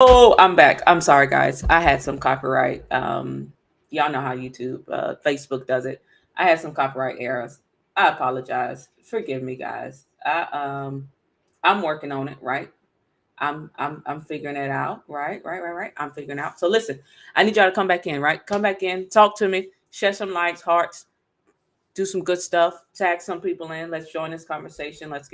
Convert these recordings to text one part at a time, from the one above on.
Oh, I'm back. I'm sorry, guys. I had some copyright. Y'all know how YouTube, Facebook does it. I had some copyright errors. I apologize. Forgive me, guys. I'm working on it. Right. I'm figuring it out. Right. I'm figuring it out. So listen, I need y'all to come back in. Right. Come back in. Talk to me. Share some likes, hearts. Do some good stuff. Tag some people in. Let's join this conversation. Let's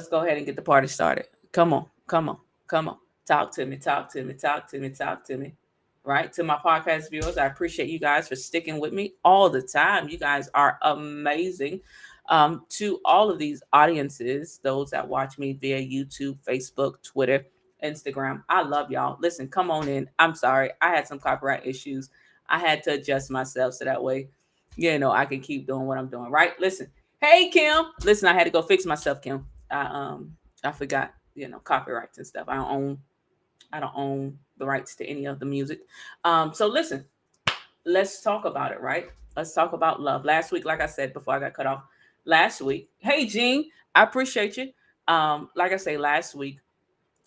go ahead and get the party started. Come on, come on, come on. Talk to me, talk to me, talk to me, talk to me. Right? To my podcast viewers, I appreciate you guys for sticking with me all the time. You guys are amazing. To all of these audiences, those that watch me via YouTube, Facebook, Twitter, Instagram, I love y'all. Listen, come on in. I'm sorry. I had some copyright issues. I had to adjust myself so that way, I can keep doing what I'm doing. Right? Listen. Hey Kim. Listen, I had to go fix myself, Kim. I forgot, copyrights and stuff. I don't own the rights to any of the music. So listen, let's talk about it, right? Let's talk about love. Last week, like I said before I got cut off, last week, hey Jean, I appreciate you. Like I say, last week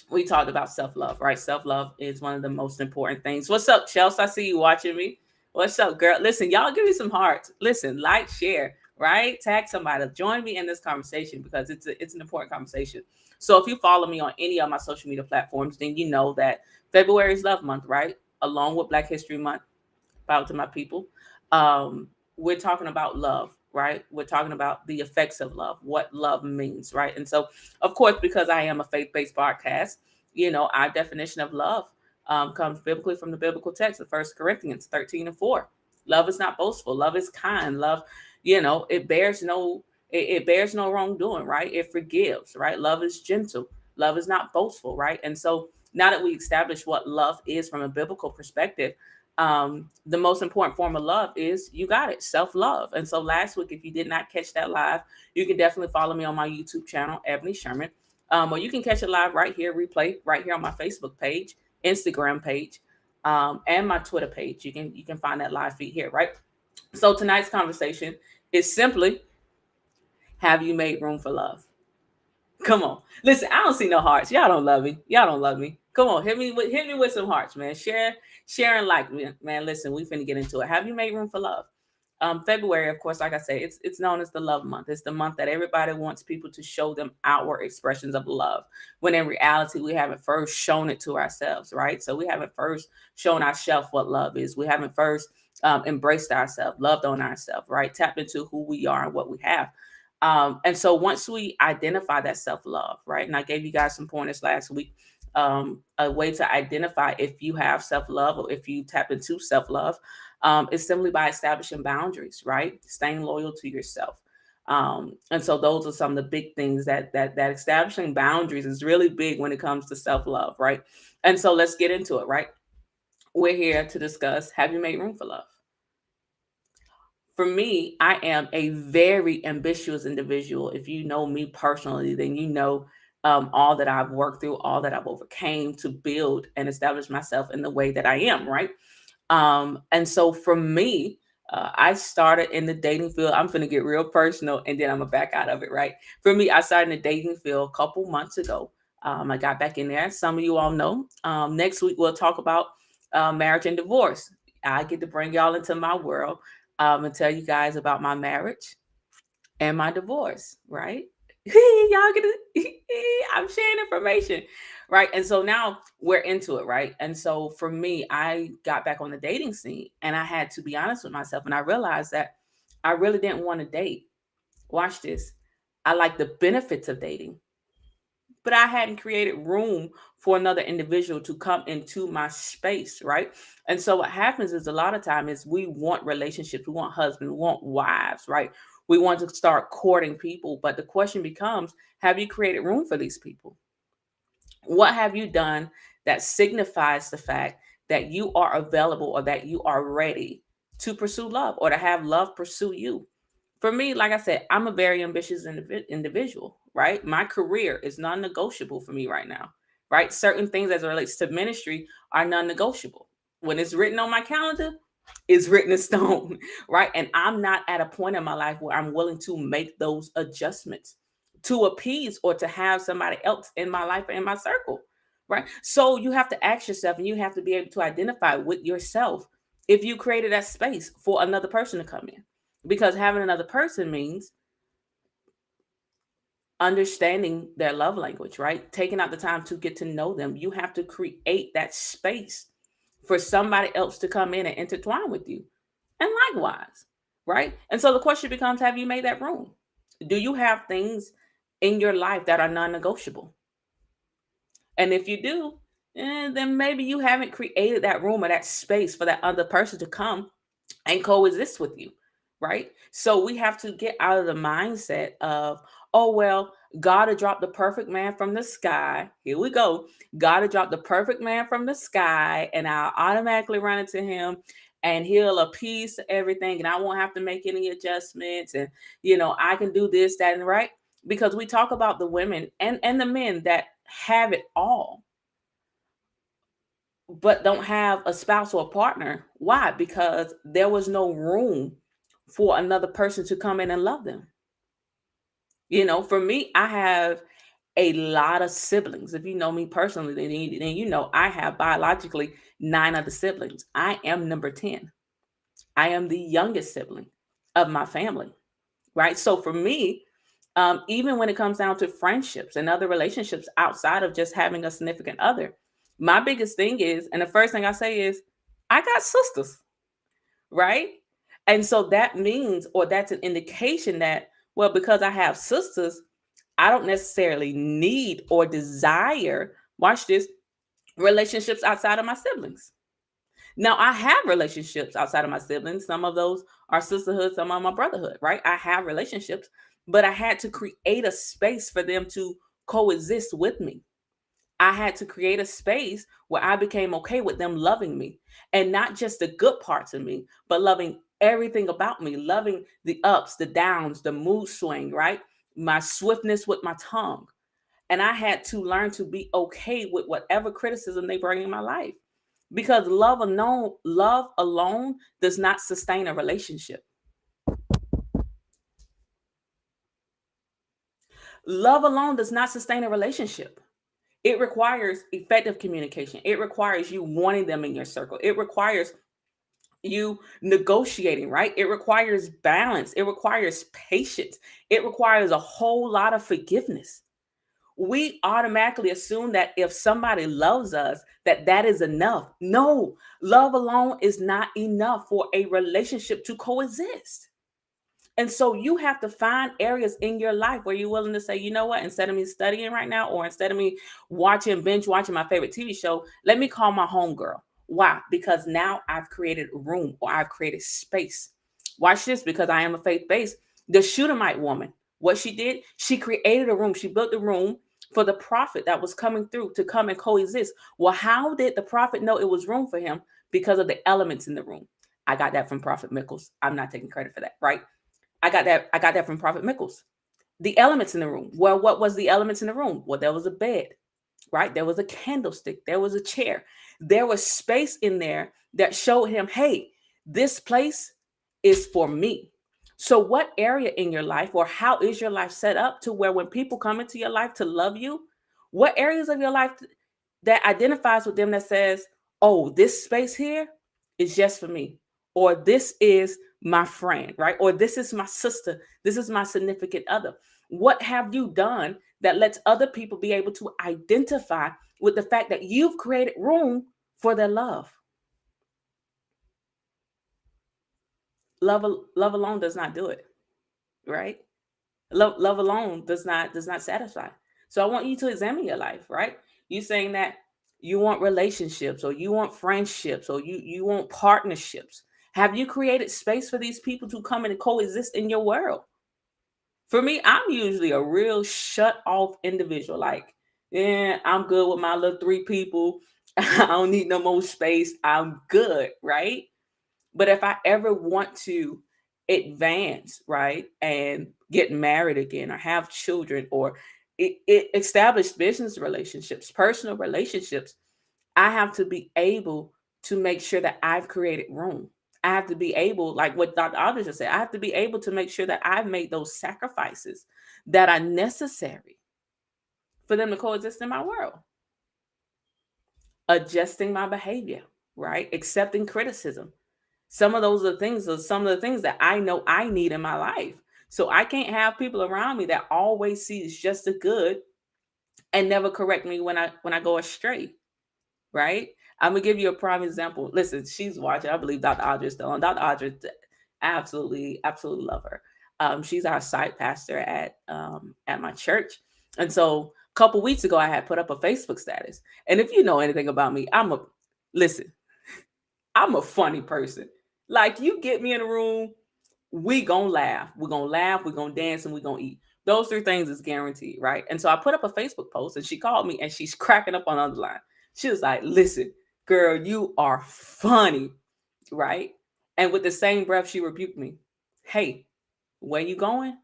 we talked about self-love, right? Self-love is one of the most important things. What's up, Chelsea? I see you watching me. What's up, girl? Listen, y'all give me some hearts. Listen, like, share, right? Tag somebody. Join me in this conversation because it's an important conversation. So if you follow me on any of my social media platforms, then you know that February is Love Month, right? Along with Black History Month. Out to my people. Um, we're talking about love, right? We're talking about the effects of love, what love means, right? And so, of course, because I am a faith-based podcast, our definition of love comes biblically from the biblical text of 1 Corinthians 13 and 4. Love is not boastful. Love is kind. Love, it bears no wrongdoing, right? It forgives, right? Love is gentle. Love is not boastful, right? And so now that we established what love is from a biblical perspective, the most important form of love is, you got it, self-love. And so last week, if you did not catch that live, you can definitely follow me on my YouTube channel, Ebony Sherman. Or you can catch it live right here, replay right here on my Facebook page, Instagram page, and my Twitter page. You can find that live feed here, right? So tonight's conversation is simply, have you made room for love? Come on. Listen, I don't see no hearts. Y'all don't love me. Y'all don't love me. Come on, hit me with some hearts, man. Share and like me, man. Listen, we finna get into it. Have you made room for love? February, of course, like I say, it's known as the love month. It's the month that everybody wants people to show them outward expressions of love. When in reality, we haven't first shown it to ourselves, right? So we haven't first shown ourselves what love is. We haven't first embraced ourselves, loved on ourselves, right? Tapped into who we are and what we have. And so once we identify that self love, right? And I gave you guys some pointers last week. A way to identify if you have self love or if you tap into self love is simply by establishing boundaries, right? Staying loyal to yourself. And so those are some of the big things that establishing boundaries is really big when it comes to self love, right? And so let's get into it, right? We're here to discuss, have you made room for love? For me, I am a very ambitious individual. If you know me personally, then you know all that I've worked through, all that I've overcame to build and establish myself in the way that I am, right? And so for me, I started in the dating field. I'm going to get real personal and then I'm going to back out of it, right? For me, I started in the dating field a couple months ago. I got back in there. Some of you all know. Next week, we'll talk about marriage and divorce. I get to bring y'all into my world and tell you guys about my marriage and my divorce, right? Y'all get to, I'm sharing information, right? And so now we're into it, right? And so for me, I got back on the dating scene and I had to be honest with myself. And I realized that I really didn't want to date. Watch this. I like the benefits of dating, but I hadn't created room for another individual to come into my space, right? And so what happens is a lot of time is we want relationships, we want husbands, we want wives, right? We want to start courting people, but the question becomes, have you created room for these people? What have you done that signifies the fact that you are available or that you are ready to pursue love or to have love pursue you? For me, like I said, I'm a very ambitious individual, right? My career is non negotiable for me right now, right? Certain things as it relates to ministry are non negotiable. When it's written on my calendar, it's written in stone, right? And I'm not at a point in my life where I'm willing to make those adjustments to appease or to have somebody else in my life or in my circle, right? So you have to ask yourself and you have to be able to identify with yourself if you created that space for another person to come in. Because having another person means understanding their love language, right? Taking out the time to get to know them. You have to create that space for somebody else to come in and intertwine with you. And likewise, right? And so the question becomes, have you made that room? Do you have things in your life that are non negotiable? And if you do, then maybe you haven't created that room or that space for that other person to come and coexist with you, right? So we have to get out of the mindset of, oh, well, God had dropped the perfect man from the sky. Here we go. God had dropped the perfect man from the sky, and I'll automatically run into him and he'll appease to everything, and I won't have to make any adjustments. And, I can do this, that, and right. Because we talk about the women and the men that have it all but don't have a spouse or a partner. Why? Because there was no room for another person to come in and love them. For me, I have a lot of siblings. If you know me personally, then you know I have biologically 9 other siblings. I am number 10. I am the youngest sibling of my family, right? So for me, even when it comes down to friendships and other relationships outside of just having a significant other, my biggest thing is, and the first thing I say is, I got sisters, right? And so that means, or that's an indication that, well, because I have sisters, I don't necessarily need or desire, watch this, relationships outside of my siblings. Now, I have relationships outside of my siblings. Some of those are sisterhood, some of my brotherhood, right? I have relationships, but I had to create a space for them to coexist with me. I had to create a space where I became okay with them loving me, and not just the good parts of me, but loving everything about me, loving the ups, the downs, the mood swing, right? My swiftness with my tongue. And I had to learn to be okay with whatever criticism they bring in my life. Because love alone does not sustain a relationship. Love alone does not sustain a relationship. It requires effective communication. It requires you wanting them in your circle. It requires you negotiating, right? It requires balance. It requires patience. It requires a whole lot of forgiveness. We automatically assume that if somebody loves us, that is enough. No, love alone is not enough for a relationship to coexist. And so you have to find areas in your life where you're willing to say, you know what, instead of me studying right now, or instead of me binge watching my favorite TV show, let me call my homegirl. Why? Because now I've created room, or I've created space. Watch this, because I am a faith-based. The Shunammite woman, what she did, she created a room. She built the room for the prophet that was coming through to come and coexist. Well, how did the prophet know it was room for him? Because of the elements in the room. I got that from Prophet Mickles. I'm not taking credit for that, right? I got that from Prophet Mickles. The elements in the room. Well, what was the elements in the room? Well, there was a bed, right? There was a candlestick. There was a chair. There was space in there that showed him, hey, this place is for me. So, what area in your life, or how is your life set up to where when people come into your life to love you, what areas of your life that identifies with them that says, oh, this space here is just for me, or this is my friend, right? Or this is my sister, this is my significant other. What have you done that lets other people be able to identify with the fact that you've created room for their love? Love alone does not do it, right? Love alone does not satisfy. So I want you to examine your life, right? You saying that you want relationships, or you want friendships, or you want partnerships. Have you created space for these people to come and coexist in your world? For me, I'm usually a real shut off individual. Like, yeah, I'm good with my little 3 people. I don't need no more space. I'm good, right? But if I ever want to advance, right, and get married again, or have children, or establish business relationships, personal relationships, I have to be able to make sure that I've created room. I have to be able, like what Dr. Audrey just said, I have to be able to make sure that I've made those sacrifices that are necessary for them to coexist in my world. Adjusting my behavior, right? Accepting criticism. Some of those are things, are some of the things that I know I need in my life. So I can't have people around me that always sees just the good and never correct me when I go astray, right? I'm gonna give you a prime example. Listen, she's watching. I believe Dr. Audrey is still on. Dr. Audrey, absolutely, absolutely love her. She's our site pastor at my church, and so a couple weeks ago, I had put up a Facebook status. And if you know anything about me, listen. I'm a funny person. Like you get me in a room, we gonna laugh. We're gonna laugh, we're gonna dance, and we're gonna eat. Those three things is guaranteed, right? And so I put up a Facebook post and she called me and she's cracking up on the other line. She was like, listen, girl, you are funny, right? And with the same breath, she rebuked me. Hey, where you going?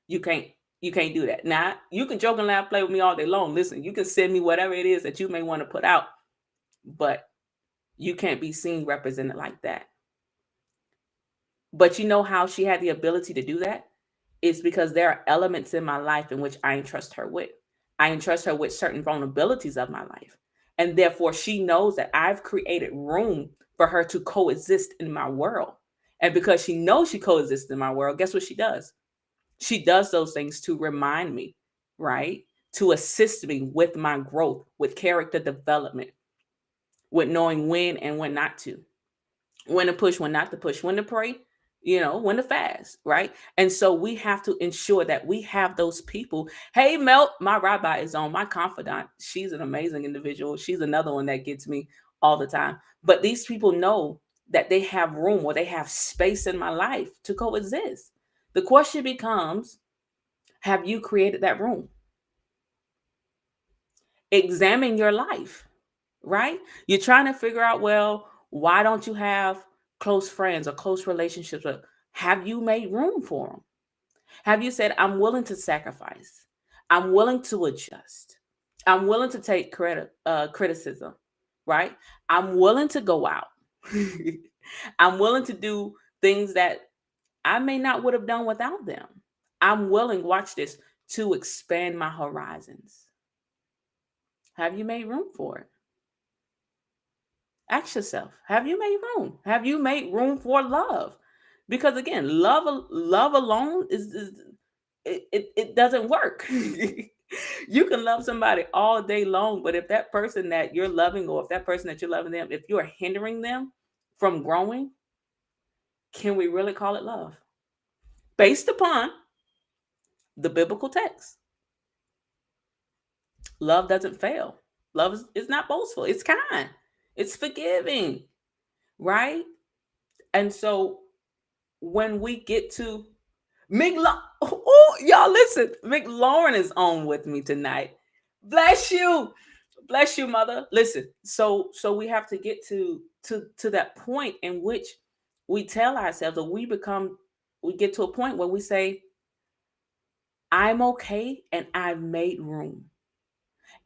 You can't you can't do that. Now you can joke and laugh, play with me all day long. Listen, you can send me whatever it is that you may want to put out, but you can't be seen represented like that. But you know how she had the ability to do that? It's because there are elements in my life in which I entrust her with. I entrust her with certain vulnerabilities of my life. And therefore, she knows that I've created room for her to coexist in my world. And because she knows she coexists in my world, guess what she does? She does those things to remind me, right? To assist me with my growth, with character development, with knowing when and when not to, when to push, when not to push, when to pray, when to fast, right? And so we have to ensure that we have those people. Hey, Mel, my rabbi is on, my confidant. She's an amazing individual. She's another one that gets me all the time. But these people know that they have room or they have space in my life to coexist. The question becomes, have you created that room? Examine your life, right? You're trying to figure out, well, why don't you have close friends or close relationships? Have you made room for them? Have you said, I'm willing to sacrifice? I'm willing to adjust. I'm willing to take criticism, right? I'm willing to go out. I'm willing to do things that I may not would have done without them. I'm willing, watch this, to expand my horizons. Have you made room for it? Ask yourself, have you made room? Have you made room for love? Because again, love alone it doesn't work. You can love somebody all day long, but if that person that you're loving or if that person that you're loving them, if you're hindering them from growing, can we really call it love? Based upon the biblical text. Love doesn't fail. Love is not boastful. It's kind. It's forgiving, right? And so when we get to oh, y'all listen, McLaurin is on with me tonight. Bless you, mother. Listen, so we have to get to that point in which we tell ourselves that we get to a point where we say, I'm okay and I've made room.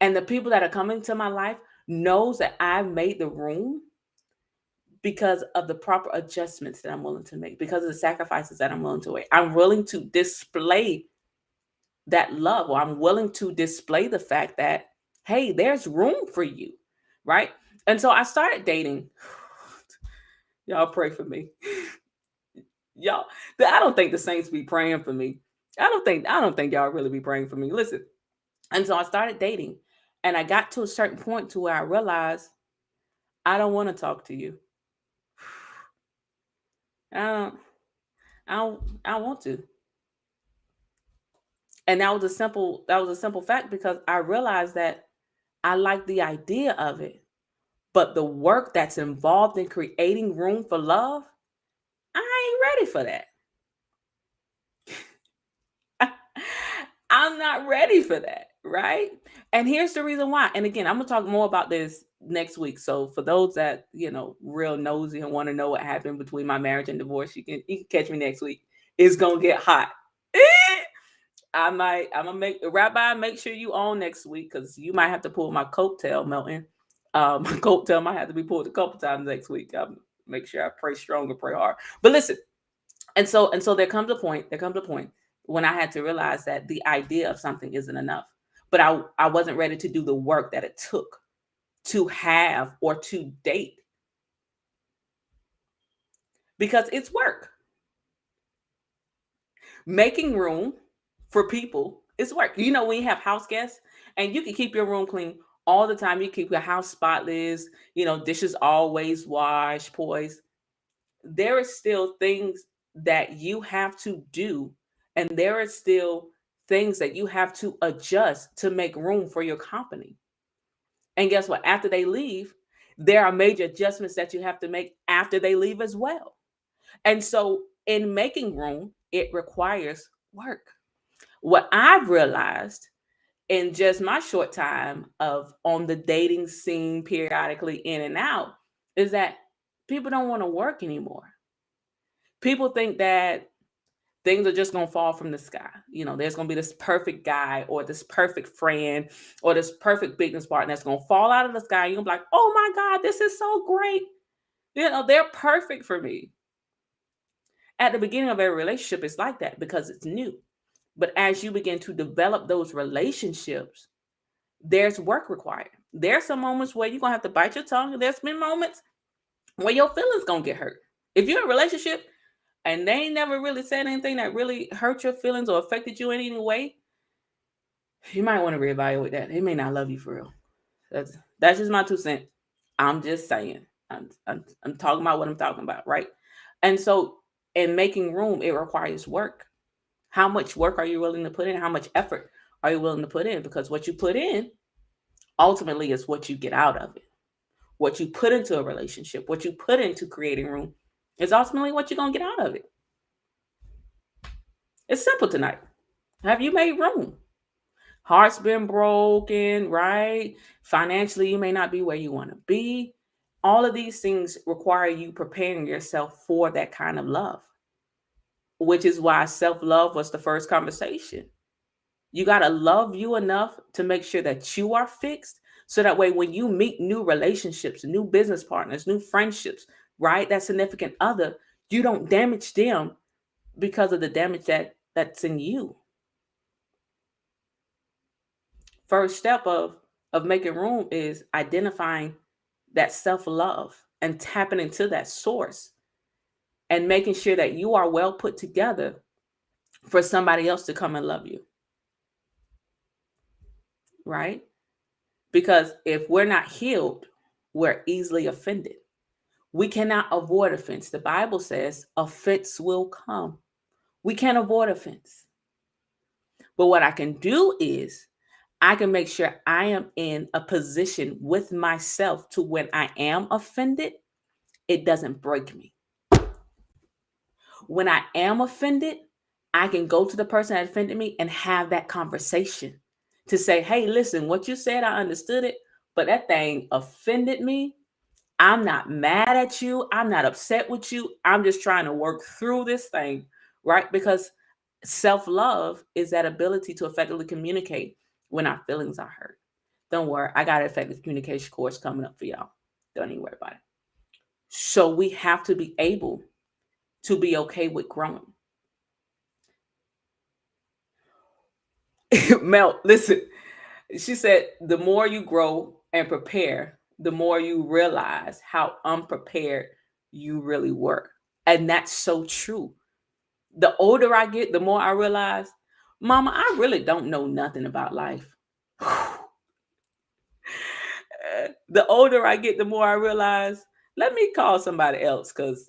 And the people that are coming to my life knows that I've made the room because of the proper adjustments that I'm willing to make, because of the sacrifices that I'm willing to make. I'm willing to display that love, or I'm willing to display the fact that, hey, there's room for you, right? And so I started dating. Y'all pray for me. Y'all, I don't think the saints be praying for me. I don't think y'all really be praying for me. Listen. And so I started dating, and I got to a certain point to where I realized I don't want to talk to you. I don't, I don't want to. And that was a simple fact because I realized that I like the idea of it, but the work that's involved in creating room for love, I ain't ready for that. I'm not ready for that, right? And here's the reason why. And again, I'm gonna talk more about this next week. So for those that real nosy and want to know what happened between my marriage and divorce, you can catch me next week. It's gonna get hot. I'm gonna make sure you on next week because you might have to pull my coattail, Melton. My coattail might have to be pulled a couple times next week. make sure I pray strong and pray hard. But listen, and so there comes a point when I had to realize that the idea of something isn't enough. But I wasn't ready to do the work that it took to have or to date, because it's work. Making room for people is work. You know, when you have house guests and you can keep your room clean all the time, you keep your house spotless, dishes always washed, poised. There is still things that you have to do, and there are still things that you have to adjust to make room for your company. And guess what? After they leave, there are major adjustments that you have to make after they leave as well. And so, in making room, it requires work. What I've realized in just my short time of on the dating scene, periodically in and out, is that people don't want to work anymore. People think that things are just going to fall from the sky. There's going to be this perfect guy or this perfect friend or this perfect business partner that's going to fall out of the sky. You're going to be like, oh my God, this is so great. They're perfect for me. At the beginning of every relationship, it's like that because it's new. But as you begin to develop those relationships, there's work required. There's some moments where you're going to have to bite your tongue. And there's been moments where your feelings going to get hurt. If you're in a relationship and they ain't never really said anything that really hurt your feelings or affected you in any way, you might want to reevaluate that. They may not love you for real. That's just my 2 cents. I'm just saying. I'm talking about what I'm talking about, right? And so, in making room, it requires work. How much work are you willing to put in? How much effort are you willing to put in? Because what you put in ultimately is what you get out of it. What you put into a relationship, what you put into creating room, is ultimately what you're going to get out of it. It's simple tonight. Have you made room? Heart's been broken, right? Financially, you may not be where you want to be. All of these things require you preparing yourself for that kind of love, which is why self love was the first conversation. You got to love you enough to make sure that you are fixed. So that way, when you meet new relationships, new business partners, new friendships, right? That significant other, you don't damage them because of the damage that's in you. First step of making room is identifying that self-love and tapping into that source and making sure that you are well put together for somebody else to come and love you. Right? Because if we're not healed, we're easily offended. We cannot avoid offense. The Bible says offense will come. We can't avoid offense. But what I can do is I can make sure I am in a position with myself to when I am offended, it doesn't break me. When I am offended, I can go to the person that offended me and have that conversation to say, hey, listen, what you said, I understood it, but that thing offended me. I'm not mad at you. I'm not upset with you. I'm just trying to work through this thing, right? Because self-love is that ability to effectively communicate when our feelings are hurt. Don't worry, I got an effective communication course coming up for y'all. Don't even worry about it. So we have to be able to be okay with growing. Mel, listen, she said, the more you grow and prepare, the more you realize how unprepared you really were. And that's so true. The older I get, the more I realize, Mama, I really don't know nothing about life. The older I get, the more I realize, let me call somebody else because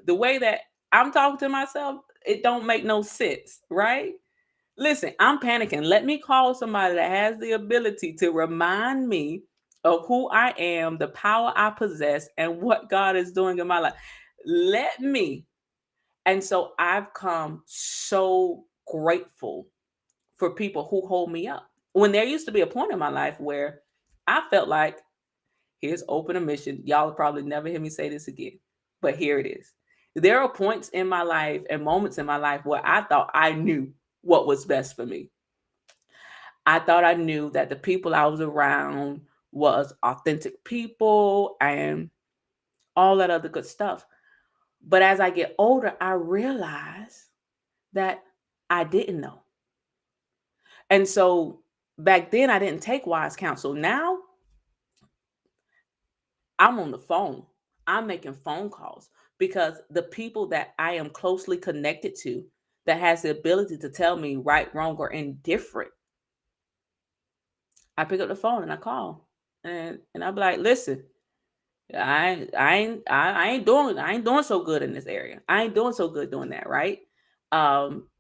the way that I'm talking to myself, it don't make no sense, right? Listen, I'm panicking. Let me call somebody that has the ability to remind me of who I am, the power I possess, and what God is doing in my life. Let me. And so I've come so grateful for people who hold me up. When there used to be a point in my life where I felt like, here's open admission. Y'all will probably never hear me say this again, but here it is. There are points in my life and moments in my life where I thought I knew what was best for me. I thought I knew that the people I was around was authentic people and all that other good stuff. But as I get older, I realize that I didn't know. And so back then I didn't take wise counsel. Now I'm on the phone. I'm making phone calls because the people that I am closely connected to that has the ability to tell me right, wrong, or indifferent, I pick up the phone and I call. And I'll be like, listen, I ain't doing so good in this area. I ain't doing so good doing that, right?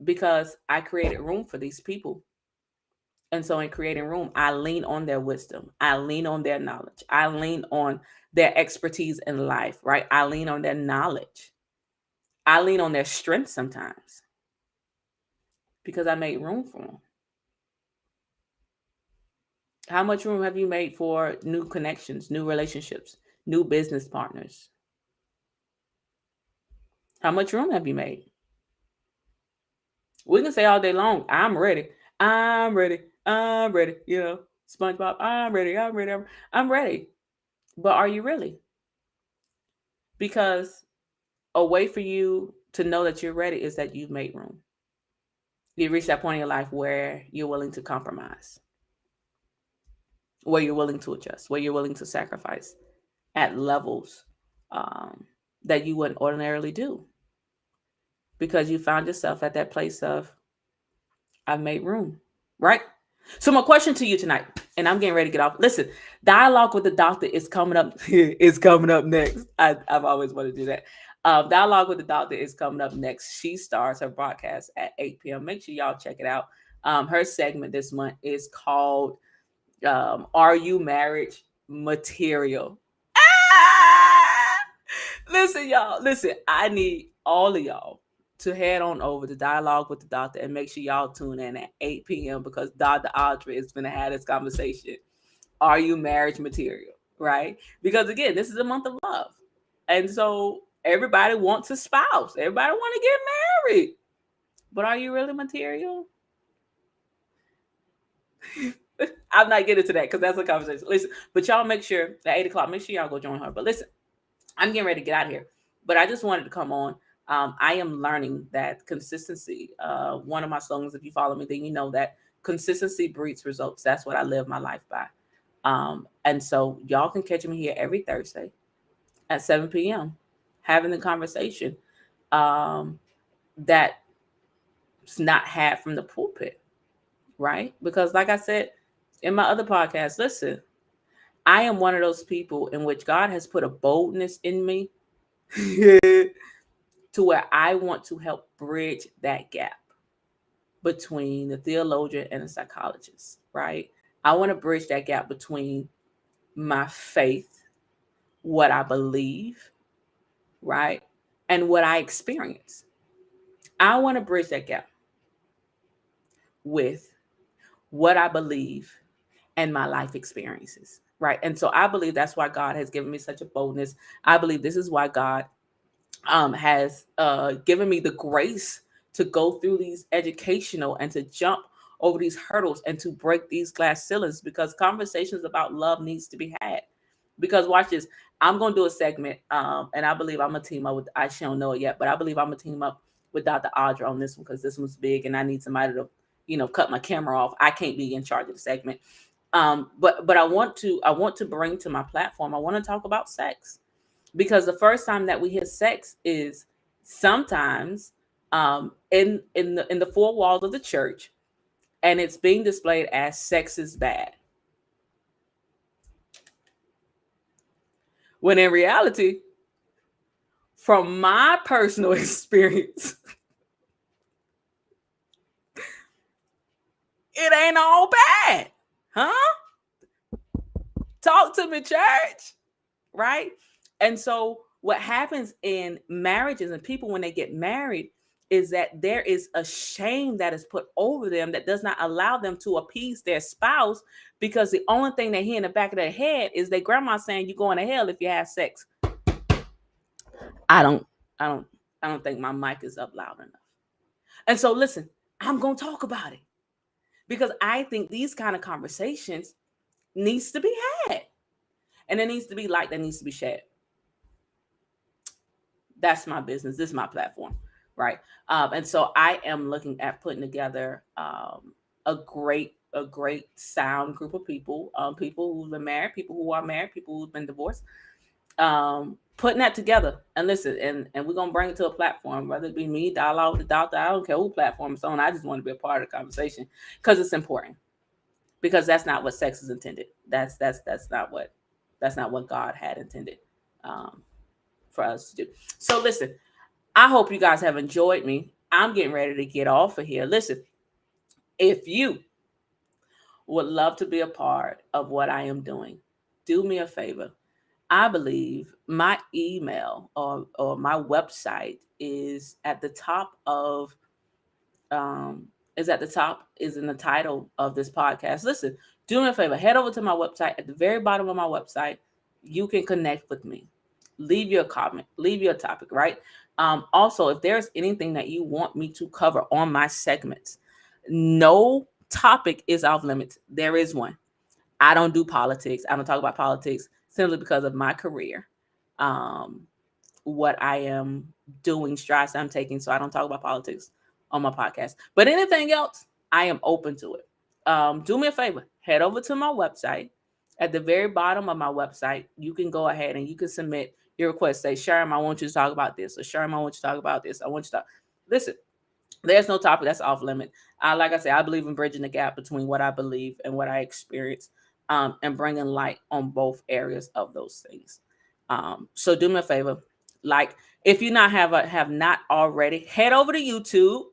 Because I created room for these people. And so in creating room, I lean on their wisdom. I lean on their knowledge. I lean on their expertise in life, right? I lean on their knowledge. I lean on their strength sometimes because I made room for them. How much room have you made for new connections, new relationships, new business partners? How much room have you made? We can say all day long, I'm ready. I'm ready. I'm ready. You know, SpongeBob, I'm ready. I'm ready. I'm ready. But are you really? Because a way for you to know that you're ready is that you've made room. You reach that point in your life where you're willing to compromise, where you're willing to adjust, where you're willing to sacrifice at levels um, that you wouldn't ordinarily do because you found yourself at that place of, I've made room, right? So my question to you tonight, and I'm getting ready to get off. Listen, dialogue with the doctor is coming up. Is coming up next. I've always wanted to do that. Dialogue with the doctor is coming up next. She starts her broadcast at 8 p.m. Make sure y'all check it out. Her segment this month is called "Are You Marriage Material?" Ah! Listen, y'all. Listen, I need all of y'all to head on over to Dialogue with the Doctor and make sure y'all tune in at 8 p.m. because Dr. Audrey is going to have this conversation. Are you marriage material? Right? Because again, this is a month of love. And so everybody wants a spouse. Everybody want to get married. But are you really material? I'm not getting to that because that's a conversation. Listen, but y'all make sure at 8 o'clock, make sure y'all go join her. But listen, I'm getting ready to get out of here. But I just wanted to come on. I am learning that consistency. One of my slogans, if you follow me, then you know that consistency breeds results. That's what I live my life by. And so y'all can catch me here every Thursday at 7 p.m. having the conversation that's not had from the pulpit, right? Because like I said in my other podcast, listen, I am one of those people in which God has put a boldness in me to where I want to help bridge that gap between the theologian and the psychologist, right? I want to bridge that gap between my faith, what I believe, right? And what I experience. I want to bridge that gap with what I believe and my life experiences, right? And so I believe that's why God has given me such a boldness. I believe this is why God has given me the grace to go through these educational and to jump over these hurdles and to break these glass ceilings because conversations about love needs to be had. Because watch this, I'm gonna do a segment, and I believe I'm gonna team up with. She don't know it yet, but I believe I'm gonna team up with Dr. Audra on this one because this one's big, and I need somebody to, cut my camera off. I can't be in charge of the segment. But I want to bring to my platform. I want to talk about sex because the first time that we hear sex is sometimes in the four walls of the church, and it's being displayed as sex is bad. When in reality, from my personal experience, it ain't all bad, huh? Talk to me, church, right? And so what happens in marriages and people when they get married is that there is a shame that is put over them that does not allow them to appease their spouse because the only thing they hear in the back of their head is their grandma saying you're going to hell if you have sex. I don't I don't I don't think my mic is up loud enough. And so listen, I'm going to talk about it because I think these kind of conversations needs to be had. And there needs to be light that needs to be shed. That's my business. This is my platform, right? And so I am looking at putting together a great sound group of people, people who've been married, people who are married, people who've been divorced, putting that together. And listen, and we're gonna bring it to a platform, whether it be me, dialogue with the doctor. I don't care who platform it's on. I just want to be a part of the conversation because it's important. Because that's not what sex is intended. That's not what God had intended um, for us to do. So listen, I hope you guys have enjoyed me. I'm getting ready to get off of here. Listen, if you would love to be a part of what I am doing, do me a favor. I believe my email or my website is at the top of um is in the title of this podcast. Listen, do me a favor, head over to my website. At the very bottom of my website, you can connect with me. Leave your comment, leave your topic, right? Also, if there's anything that you want me to cover on my segments, no topic is off limits. There is one. I don't do politics. I don't talk about politics simply because of my career. Um, what I am doing, strides I'm taking. So I don't talk about politics on my podcast. But anything else, I am open to it. Do me a favor, head over to my website. At the very bottom of my website, you can go ahead and you can submit your request. Say, Sherm, I want you to talk about this. Or Sherm, I want you to talk about this. I want you to talk. Listen, there's no topic that's off limit. Like I said, I believe in bridging the gap between what I believe and what I experience, and bringing light on both areas of those things. So do me a favor, like if you have not already, head over to YouTube,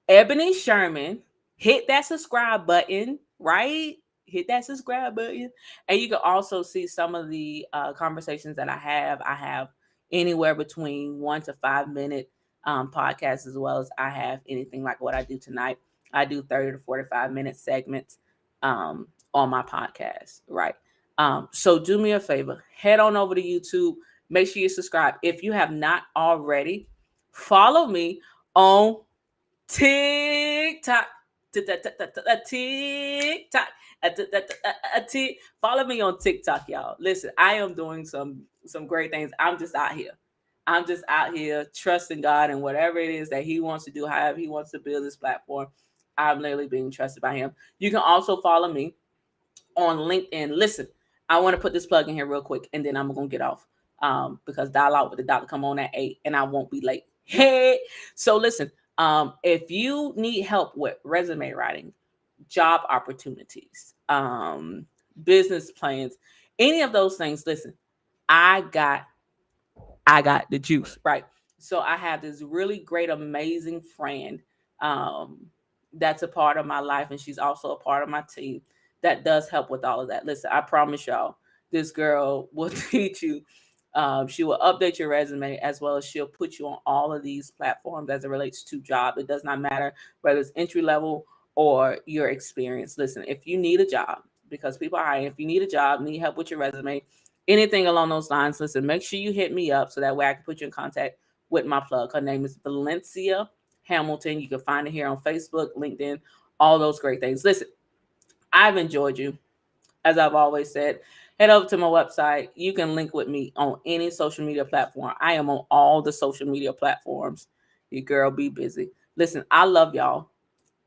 Ebony Sherman, hit that subscribe button, right? Hit that subscribe button, and you can also see some of the conversations that I have. I have anywhere between 1 to 5 minute podcasts, as well as I have anything like what I do tonight. I do 30 to 45 minute segments on my podcast, right? So do me a favor, head on over to YouTube. Make sure you subscribe. If you have not already, follow me on TikTok. TikTok. Follow me on TikTok, y'all. Listen, I am doing some great things. I'm just out here. I'm just out here trusting God and whatever it is that He wants to do, however He wants to build this platform. I'm literally being trusted by Him. You can also follow me on LinkedIn. Listen, I want to put this plug in here real quick, and then I'm gonna get off because dialogue with the doctor come on at 8, and I won't be late. Hey, so listen, if you need help with resume writing, job opportunities, business plans, any of those things, listen, I got the juice, right? So I have this really great, amazing friend um, that's a part of my life, and she's also a part of my team that does help with all of that. Listen, I promise y'all, this girl will teach you. She will update your resume, as well as she'll put you on all of these platforms as it relates to job. It does not matter whether it's entry level or your experience. Listen, if you need a job, because people are hiring, if you need a job, need help with your resume, anything along those lines, listen, make sure you hit me up so that way I can put you in contact with my plug. Her name is Valencia Hamilton. You can find her here on Facebook, LinkedIn, all those great things. Listen, I've enjoyed you. As I've always said, head over to my website. You can link with me on any social media platform. I am on all the social media platforms. Your girl be busy. Listen, I love y'all.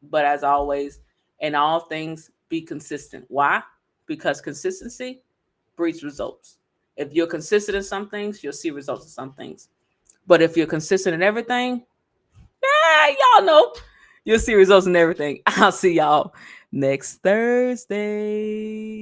But as always, in all things, be consistent. Why? Because consistency breeds results. If you're consistent in some things, you'll see results in some things. But if you're consistent in everything, y'all know you'll see results in everything. I'll see y'all next Thursday.